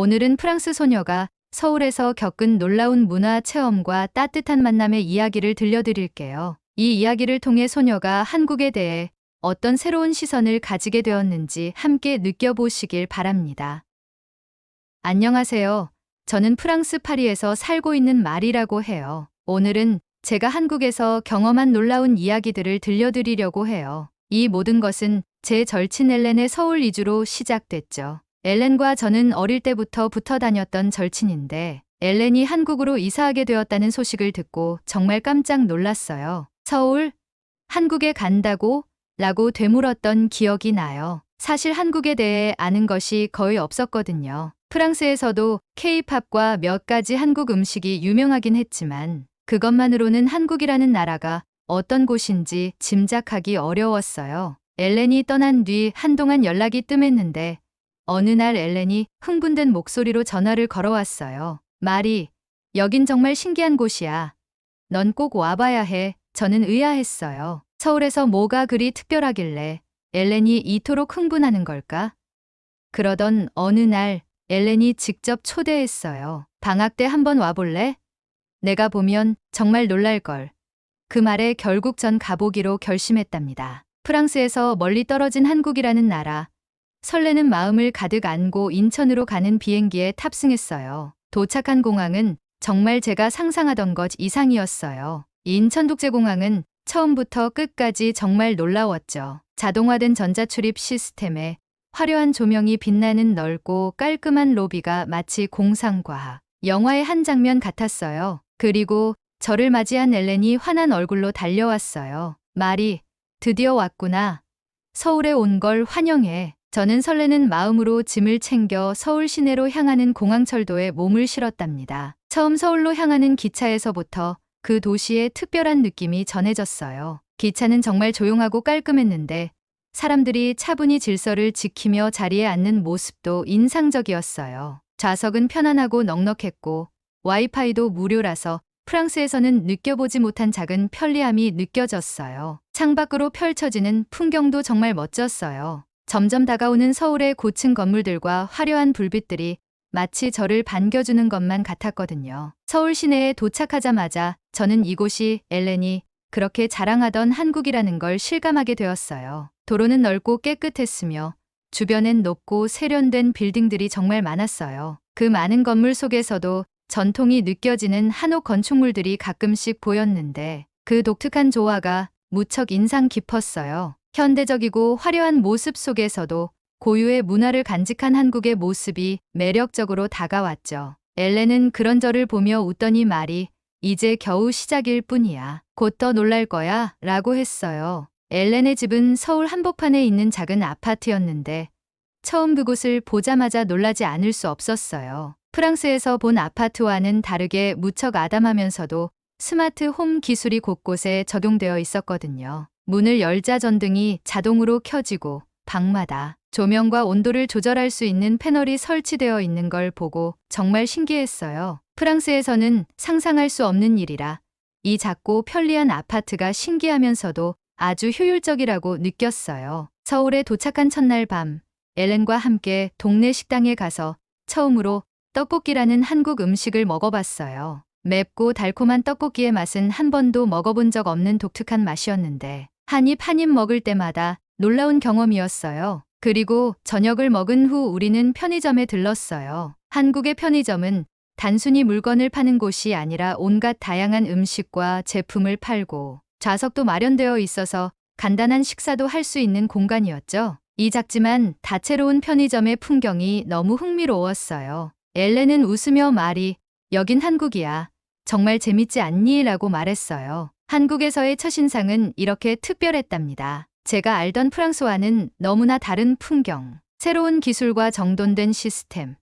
오늘은 프랑스 소녀가 서울에서 겪은 놀라운 문화 체험과 따뜻한 만남의 이야기를 들려드릴게요. 이 이야기를 통해 소녀가 한국에 대해 어떤 새로운 시선을 가지게 되었는지 함께 느껴보시길 바랍니다. 안녕하세요. 저는 프랑스 파리에서 살고 있는 마리라고 해요. 오늘은 제가 한국에서 경험한 놀라운 이야기들을 들려드리려고 해요. 이 모든 것은 제 절친 엘렌의 서울 이주로 시작됐죠. 엘렌과 저는 어릴 때부터 붙어 다녔던 절친인데 엘렌이 한국으로 이사하게 되었다는 소식을 듣고 정말 깜짝 놀랐어요. 서울? 한국에 간다고? 라고 되물었던 기억이 나요. 사실 한국에 대해 아는 것이 거의 없었거든요. 프랑스에서도 K-팝과 몇 가지 한국 음식이 유명하긴 했지만 그것만으로는 한국이라는 나라가 어떤 곳인지 짐작하기 어려웠어요. 엘렌이 떠난 뒤 한동안 연락이 뜸했는데 어느 날 엘렌이 흥분된 목소리로 전화를 걸어왔어요. 마리, 여긴 정말 신기한 곳이야. 넌 꼭 와봐야 해. 저는 의아했어요. 서울에서 뭐가 그리 특별하길래 엘렌이 이토록 흥분하는 걸까? 그러던 어느 날 엘렌이 직접 초대했어요. 방학 때 한번 와볼래? 내가 보면 정말 놀랄걸. 그 말에 결국 전 가보기로 결심했답니다. 프랑스에서 멀리 떨어진 한국이라는 나라. 설레는 마음을 가득 안고 인천으로 가는 비행기에 탑승했어요. 도착한 공항은 정말 제가 상상하던 것 이상이었어요. 인천국제공항은 처음부터 끝까지 정말 놀라웠죠. 자동화된 전자출입 시스템에 화려한 조명이 빛나는 넓고 깔끔한 로비가 마치 공상과학, 영화의 한 장면 같았어요. 그리고 저를 맞이한 엘렌이 환한 얼굴로 달려왔어요. 마리, 드디어 왔구나. 서울에 온 걸 환영해. 저는 설레는 마음으로 짐을 챙겨 서울 시내로 향하는 공항철도에 몸을 실었답니다. 처음 서울로 향하는 기차에서부터 그 도시의 특별한 느낌이 전해졌어요. 기차는 정말 조용하고 깔끔했는데 사람들이 차분히 질서를 지키며 자리에 앉는 모습도 인상적이었어요. 좌석은 편안하고 넉넉했고 와이파이도 무료라서 프랑스에서는 느껴보지 못한 작은 편리함이 느껴졌어요. 창밖으로 펼쳐지는 풍경도 정말 멋졌어요. 점점 다가오는 서울의 고층 건물들과 화려한 불빛들이 마치 저를 반겨주는 것만 같았거든요. 서울 시내에 도착하자마자 저는 이곳이 엘렌이 그렇게 자랑하던 한국이라는 걸 실감하게 되었어요. 도로는 넓고 깨끗했으며 주변엔 높고 세련된 빌딩들이 정말 많았어요. 그 많은 건물 속에서도 전통이 느껴지는 한옥 건축물들이 가끔씩 보였는데 그 독특한 조화가 무척 인상 깊었어요. 현대적이고 화려한 모습 속에서도 고유의 문화를 간직한 한국의 모습이 매력적으로 다가왔죠. 엘렌은 그런 저를 보며 웃더니 말이 이제 겨우 시작일 뿐이야. 곧 더 놀랄 거야 라고 했어요. 엘렌의 집은 서울 한복판에 있는 작은 아파트였는데 처음 그곳을 보자마자 놀라지 않을 수 없었어요. 프랑스에서 본 아파트와는 다르게 무척 아담하면서도 스마트 홈 기술이 곳곳에 적용되어 있었거든요. 문을 열자 전등이 자동으로 켜지고 방마다 조명과 온도를 조절할 수 있는 패널이 설치되어 있는 걸 보고 정말 신기했어요. 프랑스에서는 상상할 수 없는 일이라 이 작고 편리한 아파트가 신기하면서도 아주 효율적이라고 느꼈어요. 서울에 도착한 첫날 밤, 엘렌과 함께 동네 식당에 가서 처음으로 떡볶이라는 한국 음식을 먹어봤어요. 맵고 달콤한 떡볶이의 맛은 한 번도 먹어본 적 없는 독특한 맛이었는데 한 입 한 입 먹을 때마다 놀라운 경험이었어요. 그리고 저녁을 먹은 후 우리는 편의점에 들렀어요. 한국의 편의점은 단순히 물건을 파는 곳이 아니라 온갖 다양한 음식과 제품을 팔고 좌석도 마련되어 있어서 간단한 식사도 할 수 있는 공간이었죠. 이 작지만 다채로운 편의점의 풍경이 너무 흥미로웠어요. 엘렌은 웃으며 말이 여긴 한국이야. 정말 재밌지 않니? 라고 말했어요. 한국에서의 첫인상은 이렇게 특별했답니다. 제가 알던 프랑스와는 너무나 다른 풍경, 새로운 기술과 정돈된 시스템,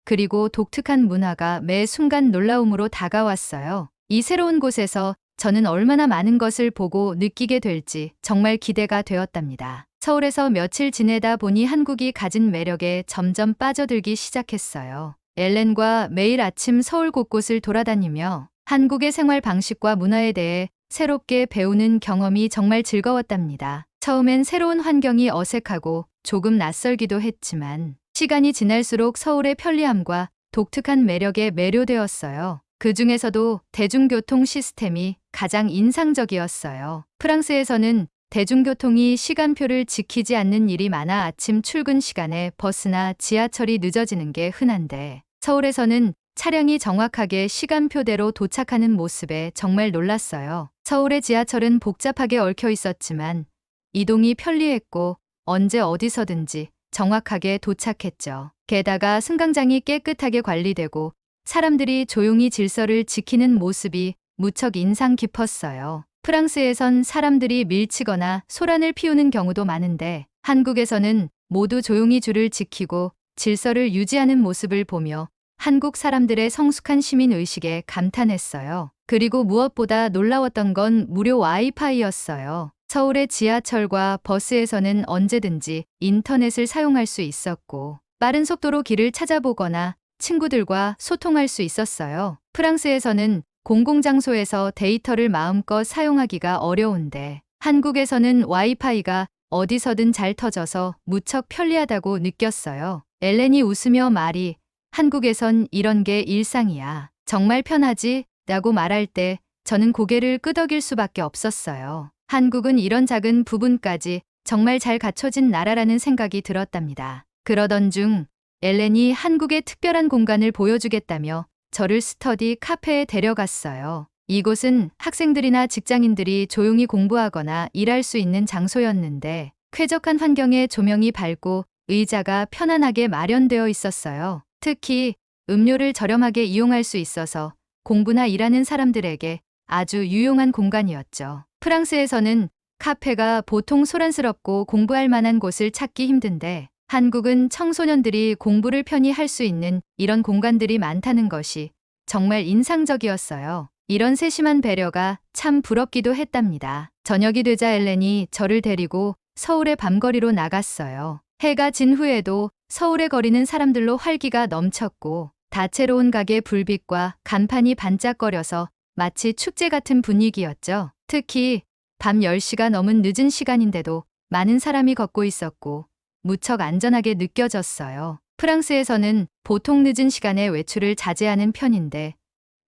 그리고 독특한 문화가 매 순간 놀라움으로 다가왔어요. 이 새로운 곳에서 저는 얼마나 많은 것을 보고 느끼게 될지 정말 기대가 되었답니다. 서울에서 며칠 지내다 보니 한국이 가진 매력에 점점 빠져들기 시작했어요. 엘렌과 매일 아침 서울 곳곳을 돌아다니며 한국의 생활 방식과 문화에 대해 새롭게 배우는 경험이 정말 즐거웠답니다. 처음엔 새로운 환경이 어색하고 조금 낯설기도 했지만 시간이 지날수록 서울의 편리함과 독특한 매력에 매료되었어요. 그 중에서도 대중교통 시스템이 가장 인상적이었어요. 프랑스에서는 대중교통이 시간표를 지키지 않는 일이 많아 아침 출근 시간에 버스나 지하철이 늦어지는 게 흔한데, 서울에서는 차량이 정확하게 시간표대로 도착하는 모습에 정말 놀랐어요. 서울의 지하철은 복잡하게 얽혀 있었지만 이동이 편리했고 언제 어디서든지 정확하게 도착했죠. 게다가 승강장이 깨끗하게 관리되고 사람들이 조용히 질서를 지키는 모습이 무척 인상 깊었어요. 프랑스에선 사람들이 밀치거나 소란을 피우는 경우도 많은데, 한국에서는 모두 조용히 줄을 지키고 질서를 유지하는 모습을 보며 한국 사람들의 성숙한 시민 의식에 감탄했어요. 그리고 무엇보다 놀라웠던 건 무료 와이파이였어요. 서울의 지하철과 버스에서는 언제든지 인터넷을 사용할 수 있었고, 빠른 속도로 길을 찾아보거나 친구들과 소통할 수 있었어요. 프랑스에서는 공공장소에서 데이터를 마음껏 사용하기가 어려운데, 한국에서는 와이파이가 어디서든 잘 터져서 무척 편리하다고 느꼈어요. 엘렌이 웃으며 말이, 한국에선 이런 게 일상이야. 정말 편하지? 라고 말할 때 저는 고개를 끄덕일 수밖에 없었어요. 한국은 이런 작은 부분까지 정말 잘 갖춰진 나라라는 생각이 들었답니다. 그러던 중 엘렌이 한국의 특별한 공간을 보여주겠다며 저를 스터디 카페에 데려갔어요. 이곳은 학생들이나 직장인들이 조용히 공부하거나 일할 수 있는 장소였는데, 쾌적한 환경에 조명이 밝고 의자가 편안하게 마련되어 있었어요. 특히 음료를 저렴하게 이용할 수 있어서 공부나 일하는 사람들에게 아주 유용한 공간이었죠. 프랑스에서는 카페가 보통 소란스럽고 공부할 만한 곳을 찾기 힘든데, 한국은 청소년들이 공부를 편히 할 수 있는 이런 공간들이 많다는 것이 정말 인상적이었어요. 이런 세심한 배려가 참 부럽기도 했답니다. 저녁이 되자 엘렌이 저를 데리고 서울의 밤거리로 나갔어요. 해가 진 후에도 서울의 거리는 사람들로 활기가 넘쳤고, 다채로운 가게 불빛과 간판이 반짝거려서 마치 축제 같은 분위기였죠. 특히 밤 10시가 넘은 늦은 시간인데도 많은 사람이 걷고 있었고 무척 안전하게 느껴졌어요. 프랑스에서는 보통 늦은 시간에 외출을 자제하는 편인데,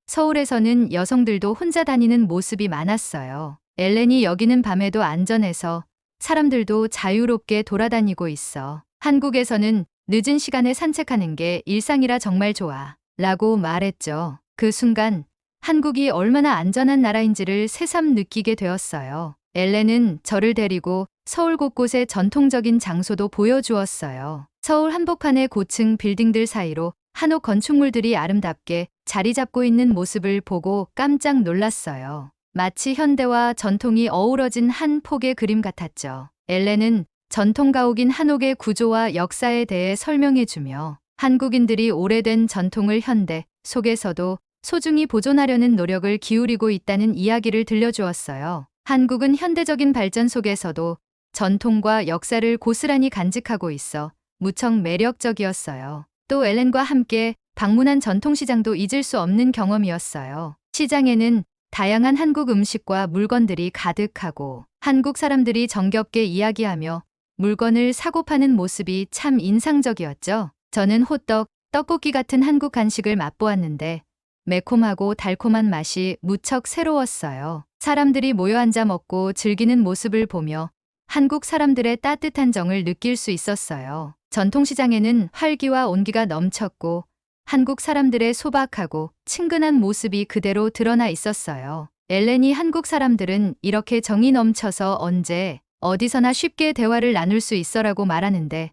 서울에서는 여성들도 혼자 다니는 모습이 많았어요. 엘렌이 여기는 밤에도 안전해서 사람들도 자유롭게 돌아다니고 있어. 한국에서는 늦은 시간에 산책하는 게 일상이라 정말 좋아. 라고 말했죠. 그 순간 한국이 얼마나 안전한 나라인지를 새삼 느끼게 되었어요. 엘렌은 저를 데리고 서울 곳곳의 전통적인 장소도 보여주었어요. 서울 한복판의 고층 빌딩들 사이로 한옥 건축물들이 아름답게 자리 잡고 있는 모습을 보고 깜짝 놀랐어요. 마치 현대와 전통이 어우러진 한 폭의 그림 같았죠. 엘렌은 전통 가옥인 한옥의 구조와 역사에 대해 설명해주며 한국인들이 오래된 전통을 현대 속에서도 소중히 보존하려는 노력을 기울이고 있다는 이야기를 들려주었어요. 한국은 현대적인 발전 속에서도 전통과 역사를 고스란히 간직하고 있어 무척 매력적이었어요. 또 엘렌과 함께 방문한 전통시장도 잊을 수 없는 경험이었어요. 시장에는 다양한 한국 음식과 물건들이 가득하고 한국 사람들이 정겹게 이야기하며 물건을 사고 파는 모습이 참 인상적이었죠. 저는 호떡, 떡볶이 같은 한국 간식을 맛보았는데 매콤하고 달콤한 맛이 무척 새로웠어요. 사람들이 모여 앉아 먹고 즐기는 모습을 보며 한국 사람들의 따뜻한 정을 느낄 수 있었어요. 전통시장에는 활기와 온기가 넘쳤고 한국 사람들의 소박하고 친근한 모습이 그대로 드러나 있었어요. 엘렌이 한국 사람들은 이렇게 정이 넘쳐서 언제 어디서나 쉽게 대화를 나눌 수 있어라고 말하는데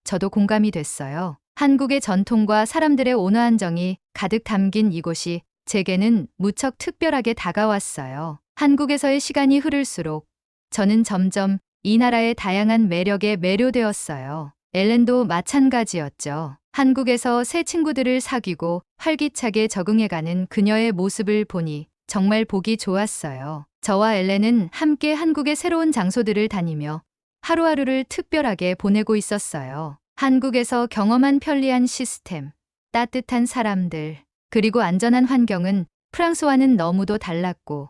저도 공감이 됐어요. 한국의 전통과 사람들의 온화한 정이 가득 담긴 이곳이 제게는 무척 특별하게 다가왔어요. 한국에서의 시간이 흐를수록 저는 점점 이 나라의 다양한 매력에 매료되었어요. 엘렌도 마찬가지였죠. 한국에서 새 친구들을 사귀고 활기차게 적응해가는 그녀의 모습을 보니 정말 보기 좋았어요. 저와 엘렌은 함께 한국의 새로운 장소들을 다니며 하루하루를 특별하게 보내고 있었어요. 한국에서 경험한 편리한 시스템, 따뜻한 사람들, 그리고 안전한 환경은 프랑스와는 너무도 달랐고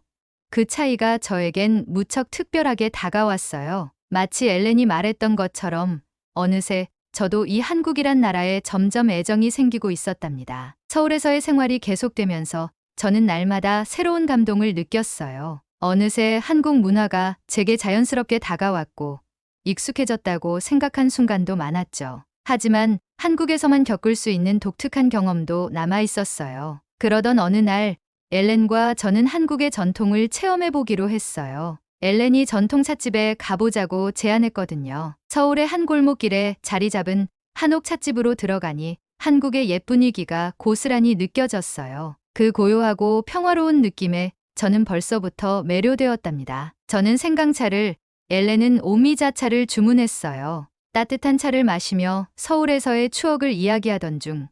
그 차이가 저에겐 무척 특별하게 다가왔어요. 마치 엘렌이 말했던 것처럼 어느새 저도 이 한국이란 나라에 점점 애정이 생기고 있었답니다. 서울에서의 생활이 계속되면서 저는 날마다 새로운 감동을 느꼈어요. 어느새 한국 문화가 제게 자연스럽게 다가왔고 익숙해졌다고 생각한 순간도 많았죠. 하지만 한국에서만 겪을 수 있는 독특한 경험도 남아 있었어요. 그러던 어느 날 엘렌과 저는 한국의 전통을 체험해보기로 했어요. 엘렌이 전통 찻집에 가보자고 제안했거든요. 서울의 한 골목길에 자리 잡은 한옥 찻집으로 들어가니 한국의 옛 분위기가 고스란히 느껴졌어요. 그 고요하고 평화로운 느낌에 저는 벌써부터 매료되었답니다. 저는 생강차를, 엘렌은 오미자차를 주문했어요. 따뜻한 차를 마시며 서울에서의 추억을 이야기하던 중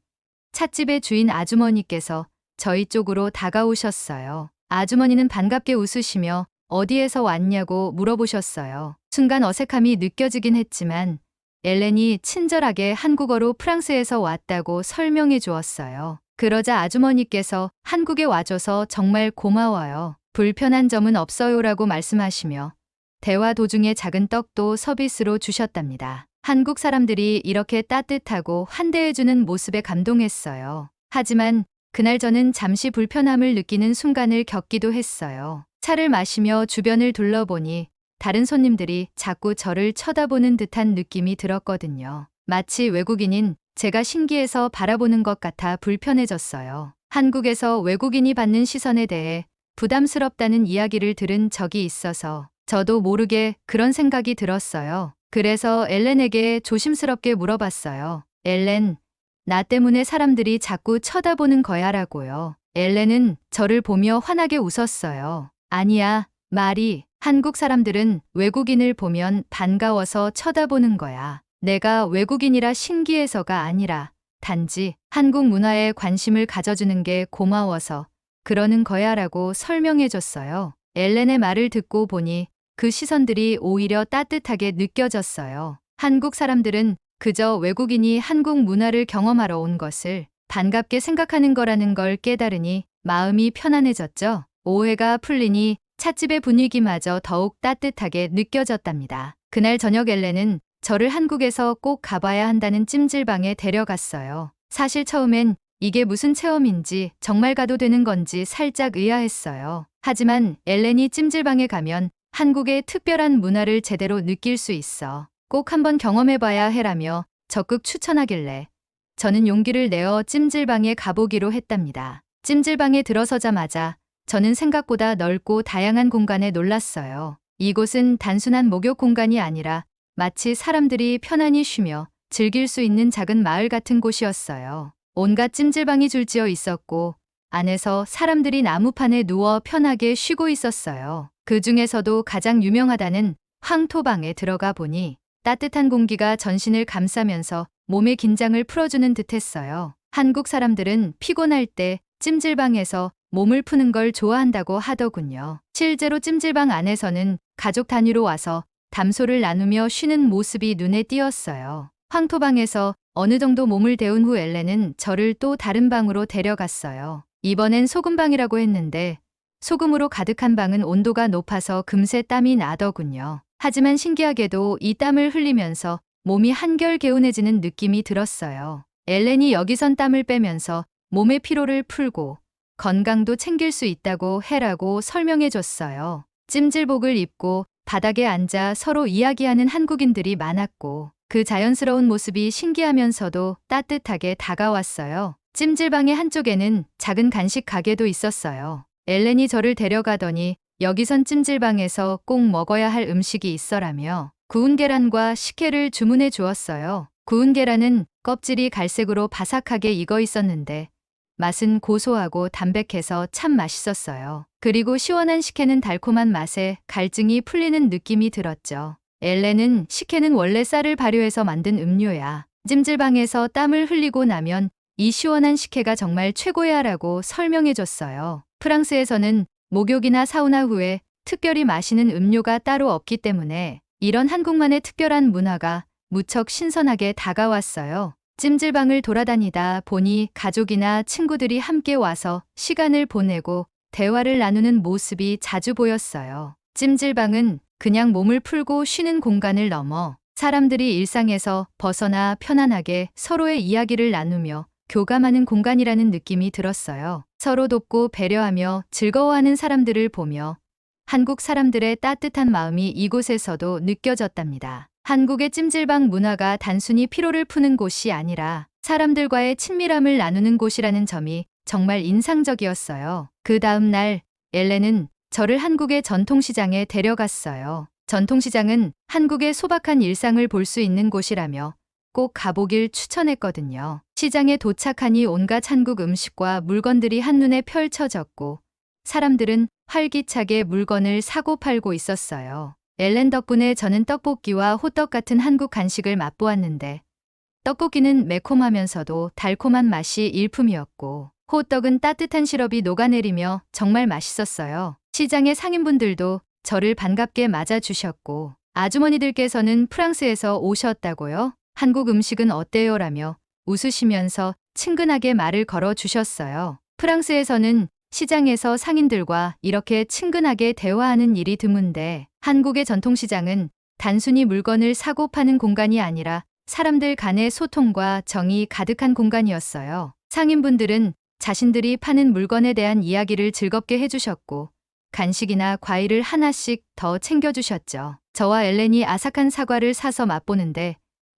찻집의 주인 아주머니께서 저희 쪽으로 다가오셨어요. 아주머니는 반갑게 웃으시며 어디에서 왔냐고 물어보셨어요. 순간 어색함이 느껴지긴 했지만 엘렌이 친절하게 한국어로 프랑스에서 왔다고 설명해 주었어요. 그러자 아주머니께서 한국에 와줘서 정말 고마워요. 불편한 점은 없어요라고 말씀하시며 대화 도중에 작은 떡도 서비스로 주셨답니다. 한국 사람들이 이렇게 따뜻하고 환대해주는 모습에 감동했어요. 하지만 그날 저는 잠시 불편함을 느끼는 순간을 겪기도 했어요. 차를 마시며 주변을 둘러보니 다른 손님들이 자꾸 저를 쳐다보는 듯한 느낌이 들었거든요. 마치 외국인인 제가 신기해서 바라보는 것 같아 불편해졌어요. 한국에서 외국인이 받는 시선에 대해 부담스럽다는 이야기를 들은 적이 있어서 저도 모르게 그런 생각이 들었어요. 그래서 엘렌에게 조심스럽게 물어봤어요. 엘렌, 나 때문에 사람들이 자꾸 쳐다보는 거야 라고요. 엘렌은 저를 보며 환하게 웃었어요. 아니야, 마리. 한국 사람들은 외국인을 보면 반가워서 쳐다보는 거야. 내가 외국인이라 신기해서가 아니라 단지 한국 문화에 관심을 가져주는 게 고마워서 그러는 거야 라고 설명해줬어요. 엘렌의 말을 듣고 보니 그 시선들이 오히려 따뜻하게 느껴졌어요. 한국 사람들은 그저 외국인이 한국 문화를 경험하러 온 것을 반갑게 생각하는 거라는 걸 깨달으니 마음이 편안해졌죠. 오해가 풀리니 찻집의 분위기마저 더욱 따뜻하게 느껴졌답니다. 그날 저녁 엘렌은 저를 한국에서 꼭 가봐야 한다는 찜질방에 데려갔어요. 사실 처음엔 이게 무슨 체험인지 정말 가도 되는 건지 살짝 의아했어요. 하지만 엘렌이 찜질방에 가면 한국의 특별한 문화를 제대로 느낄 수 있어. 꼭 한번 경험해봐야 해라며 적극 추천하길래 저는 용기를 내어 찜질방에 가보기로 했답니다. 찜질방에 들어서자마자 저는 생각보다 넓고 다양한 공간에 놀랐어요. 이곳은 단순한 목욕 공간이 아니라 마치 사람들이 편안히 쉬며 즐길 수 있는 작은 마을 같은 곳이었어요. 온갖 찜질방이 줄지어 있었고 안에서 사람들이 나무판에 누워 편하게 쉬고 있었어요. 그 중에서도 가장 유명하다는 황토방에 들어가 보니 따뜻한 공기가 전신을 감싸면서 몸의 긴장을 풀어주는 듯했어요. 한국 사람들은 피곤할 때 찜질방에서 몸을 푸는 걸 좋아한다고 하더군요. 실제로 찜질방 안에서는 가족 단위로 와서 담소를 나누며 쉬는 모습이 눈에 띄었어요. 황토방에서 어느 정도 몸을 데운 후 엘렌은 저를 또 다른 방으로 데려갔어요. 이번엔 소금방이라고 했는데 소금으로 가득한 방은 온도가 높아서 금세 땀이 나더군요. 하지만 신기하게도 이 땀을 흘리면서 몸이 한결 개운해지는 느낌이 들었어요. 엘렌이 여기선 땀을 빼면서 몸의 피로를 풀고 건강도 챙길 수 있다고 해라고 설명해줬어요. 찜질복을 입고 바닥에 앉아 서로 이야기하는 한국인들이 많았고 그 자연스러운 모습이 신기하면서도 따뜻하게 다가왔어요. 찜질방의 한쪽에는 작은 간식 가게도 있었어요. 엘렌이 저를 데려가더니 여기선 찜질방에서 꼭 먹어야 할 음식이 있어라며 구운 계란과 식혜를 주문해 주었어요. 구운 계란은 껍질이 갈색으로 바삭하게 익어 있었는데 맛은 고소하고 담백해서 참 맛있었어요. 그리고 시원한 식혜는 달콤한 맛에 갈증이 풀리는 느낌이 들었죠. 엘렌은 식혜는 원래 쌀을 발효해서 만든 음료야. 찜질방에서 땀을 흘리고 나면 이 시원한 식혜가 정말 최고야 라고 설명해줬어요. 프랑스에서는 목욕이나 사우나 후에 특별히 마시는 음료가 따로 없기 때문에 이런 한국만의 특별한 문화가 무척 신선하게 다가왔어요. 찜질방을 돌아다니다 보니 가족이나 친구들이 함께 와서 시간을 보내고 대화를 나누는 모습이 자주 보였어요. 찜질방은 그냥 몸을 풀고 쉬는 공간을 넘어 사람들이 일상에서 벗어나 편안하게 서로의 이야기를 나누며 교감하는 공간이라는 느낌이 들었어요. 서로 돕고 배려하며 즐거워하는 사람들을 보며 한국 사람들의 따뜻한 마음이 이곳에서도 느껴졌답니다. 한국의 찜질방 문화가 단순히 피로를 푸는 곳이 아니라 사람들과의 친밀함을 나누는 곳이라는 점이 정말 인상적이었어요. 그 다음 날 엘렌은 저를 한국의 전통시장에 데려갔어요. 전통시장은 한국의 소박한 일상을 볼 수 있는 곳이라며 꼭 가보길 추천했거든요. 시장에 도착하니 온갖 한국 음식과 물건들이 한눈에 펼쳐졌고 사람들은 활기차게 물건을 사고 팔고 있었어요. 엘렌 덕분에 저는 떡볶이와 호떡 같은 한국 간식을 맛보았는데 떡볶이는 매콤하면서도 달콤한 맛이 일품이었고 호떡은 따뜻한 시럽이 녹아내리며 정말 맛있었어요. 시장의 상인분들도 저를 반갑게 맞아주셨고 아주머니들께서는 프랑스에서 오셨다고요? 한국 음식은 어때요? 라며 웃으시면서 친근하게 말을 걸어주셨어요. 프랑스에서는 시장에서 상인들과 이렇게 친근하게 대화하는 일이 드문데 한국의 전통시장은 단순히 물건을 사고 파는 공간이 아니라 사람들 간의 소통과 정이 가득한 공간이었어요. 상인분들은 자신들이 파는 물건에 대한 이야기를 즐겁게 해주셨고 간식이나 과일을 하나씩 더 챙겨주셨죠. 저와 엘렌이 아삭한 사과를 사서 맛보는데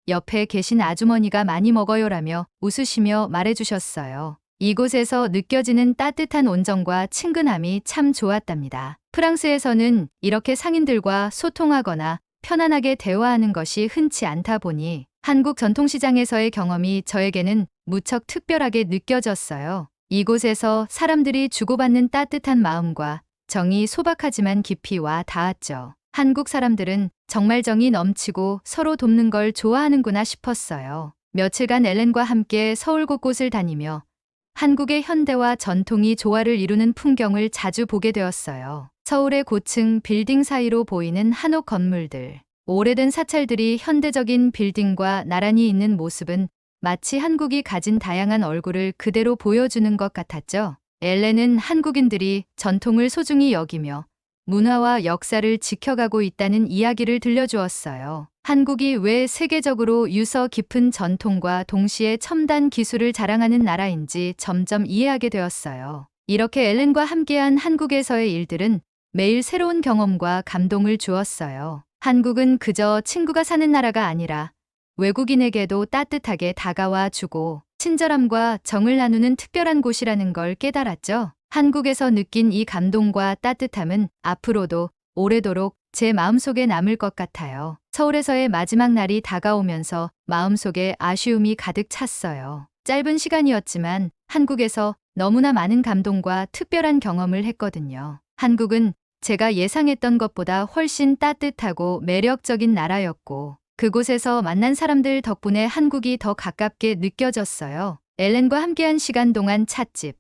옆에 계신 아주머니가 많이 먹어요라며 웃으시며 말해주셨어요. 이곳에서 느껴지는 따뜻한 온정과 친근함이 참 좋았답니다. 프랑스에서는 이렇게 상인들과 소통하거나 편안하게 대화하는 것이 흔치 않다 보니 한국 전통시장에서의 경험이 저에게는 무척 특별하게 느껴졌어요. 이곳에서 사람들이 주고받는 따뜻한 마음과 정이 소박하지만 깊이 와 닿았죠. 한국 사람들은 정말 정이 넘치고 서로 돕는 걸 좋아하는구나 싶었어요. 며칠간 엘렌과 함께 서울 곳곳을 다니며 한국의 현대와 전통이 조화를 이루는 풍경을 자주 보게 되었어요. 서울의 고층 빌딩 사이로 보이는 한옥 건물들, 오래된 사찰들이 현대적인 빌딩과 나란히 있는 모습은 마치 한국이 가진 다양한 얼굴을 그대로 보여주는 것 같았죠. 엘렌은 한국인들이 전통을 소중히 여기며 문화와 역사를 지켜가고 있다는 이야기를 들려주었어요. 한국이 왜 세계적으로 유서 깊은 전통과 동시에 첨단 기술을 자랑하는 나라인지 점점 이해하게 되었어요. 이렇게 엘렌과 함께한 한국에서의 일들은 매일 새로운 경험과 감동을 주었어요. 한국은 그저 친구가 사는 나라가 아니라 외국인에게도 따뜻하게 다가와 주고 친절함과 정을 나누는 특별한 곳이라는 걸 깨달았죠. 한국에서 느낀 이 감동과 따뜻함은 앞으로도 오래도록 제 마음속에 남을 것 같아요. 서울에서의 마지막 날이 다가오면서 마음속에 아쉬움이 가득 찼어요. 짧은 시간이었지만 한국에서 너무나 많은 감동과 특별한 경험을 했거든요. 한국은 제가 예상했던 것보다 훨씬 따뜻하고 매력적인 나라였고 그곳에서 만난 사람들 덕분에 한국이 더 가깝게 느껴졌어요. 엘렌과 함께한 시간 동안 찻집,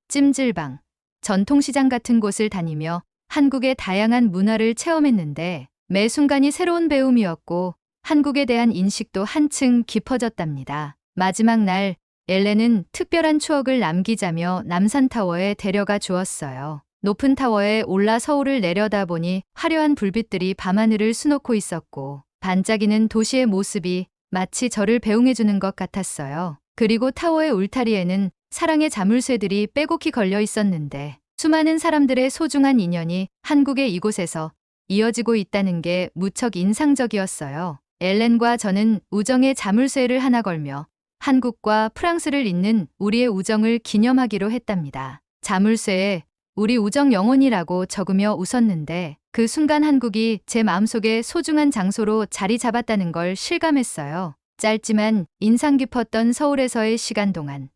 찜질방, 전통시장 같은 곳을 다니며 한국의 다양한 문화를 체험했는데 매 순간이 새로운 배움이었고 한국에 대한 인식도 한층 깊어졌답니다. 마지막 날 엘렌은 특별한 추억을 남기자며 남산타워에 데려가 주었어요. 높은 타워에 올라 서울을 내려다보니 화려한 불빛들이 밤하늘을 수놓고 있었고 반짝이는 도시의 모습이 마치 저를 배웅해주는 것 같았어요. 그리고 타워의 울타리에는 사랑의 자물쇠들이 빼곡히 걸려 있었는데 수많은 사람들의 소중한 인연이 한국의 이곳에서 이어지고 있다는 게 무척 인상적이었어요. 엘렌과 저는 우정의 자물쇠를 하나 걸며 한국과 프랑스를 잇는 우리의 우정을 기념하기로 했답니다. 자물쇠에 우리 우정 영원이라고 적으며 웃었는데 그 순간 한국이 제 마음속에 소중한 장소로 자리 잡았다는 걸 실감했어요. 짧지만 인상 깊었던 서울에서의 시간 동안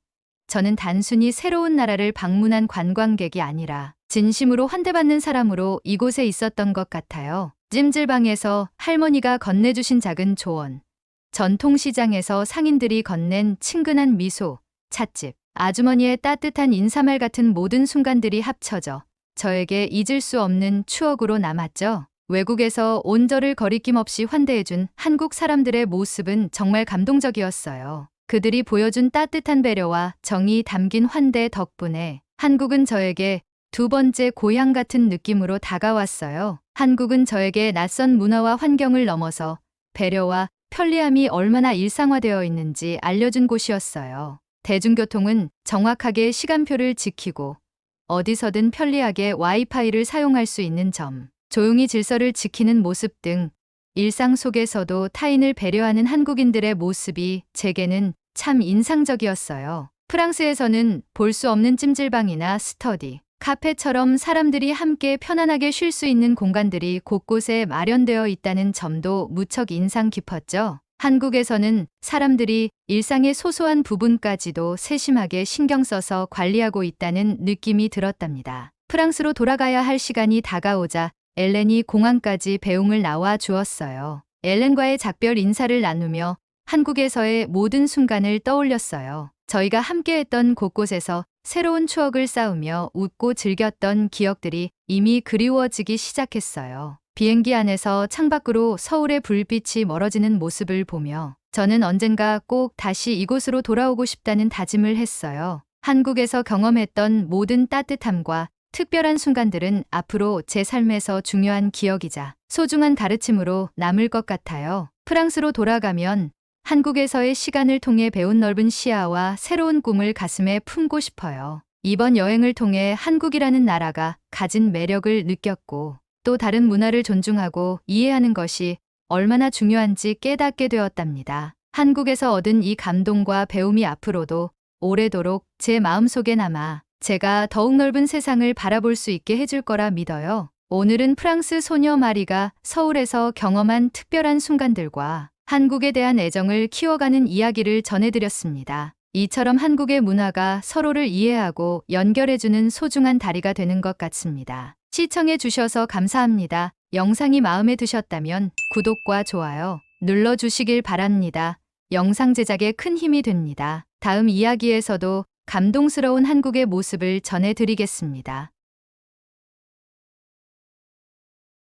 저는 단순히 새로운 나라를 방문한 관광객이 아니라 진심으로 환대받는 사람으로 이곳에 있었던 것 같아요. 찜질방에서 할머니가 건네주신 작은 조언, 전통시장에서 상인들이 건넨 친근한 미소, 찻집, 아주머니의 따뜻한 인사말 같은 모든 순간들이 합쳐져 저에게 잊을 수 없는 추억으로 남았죠. 외국에서 온 저를 거리낌 없이 환대해준 한국 사람들의 모습은 정말 감동적이었어요. 그들이 보여준 따뜻한 배려와 정이 담긴 환대 덕분에 한국은 저에게 두 번째 고향 같은 느낌으로 다가왔어요. 한국은 저에게 낯선 문화와 환경을 넘어서 배려와 편리함이 얼마나 일상화되어 있는지 알려준 곳이었어요. 대중교통은 정확하게 시간표를 지키고 어디서든 편리하게 와이파이를 사용할 수 있는 점, 조용히 질서를 지키는 모습 등 일상 속에서도 타인을 배려하는 한국인들의 모습이 제게는 참 인상적이었어요. 프랑스에서는 볼 수 없는 찜질방이나 스터디, 카페처럼 사람들이 함께 편안하게 쉴 수 있는 공간들이 곳곳에 마련되어 있다는 점도 무척 인상 깊었죠. 한국에서는 사람들이 일상의 소소한 부분까지도 세심하게 신경 써서 관리하고 있다는 느낌이 들었답니다. 프랑스로 돌아가야 할 시간이 다가오자 엘렌이 공항까지 배웅을 나와 주었어요. 엘렌과의 작별 인사를 나누며 한국에서의 모든 순간을 떠올렸어요. 저희가 함께했던 곳곳에서 새로운 추억을 쌓으며 웃고 즐겼던 기억들이 이미 그리워지기 시작했어요. 비행기 안에서 창밖으로 서울의 불빛이 멀어지는 모습을 보며 저는 언젠가 꼭 다시 이곳으로 돌아오고 싶다는 다짐을 했어요. 한국에서 경험했던 모든 따뜻함과 특별한 순간들은 앞으로 제 삶에서 중요한 기억이자 소중한 가르침으로 남을 것 같아요. 프랑스로 돌아가면 한국에서의 시간을 통해 배운 넓은 시야와 새로운 꿈을 가슴에 품고 싶어요. 이번 여행을 통해 한국이라는 나라가 가진 매력을 느꼈고 또 다른 문화를 존중하고 이해하는 것이 얼마나 중요한지 깨닫게 되었답니다. 한국에서 얻은 이 감동과 배움이 앞으로도 오래도록 제 마음속에 남아 제가 더욱 넓은 세상을 바라볼 수 있게 해줄 거라 믿어요. 오늘은 프랑스 소녀 마리가 서울에서 경험한 특별한 순간들과 한국에 대한 애정을 키워가는 이야기를 전해드렸습니다. 이처럼 한국의 문화가 서로를 이해하고 연결해주는 소중한 다리가 되는 것 같습니다. 시청해주셔서 감사합니다. 영상이 마음에 드셨다면 구독과 좋아요 눌러주시길 바랍니다. 영상 제작에 큰 힘이 됩니다. 다음 이야기에서도 감동스러운 한국의 모습을 전해드리겠습니다.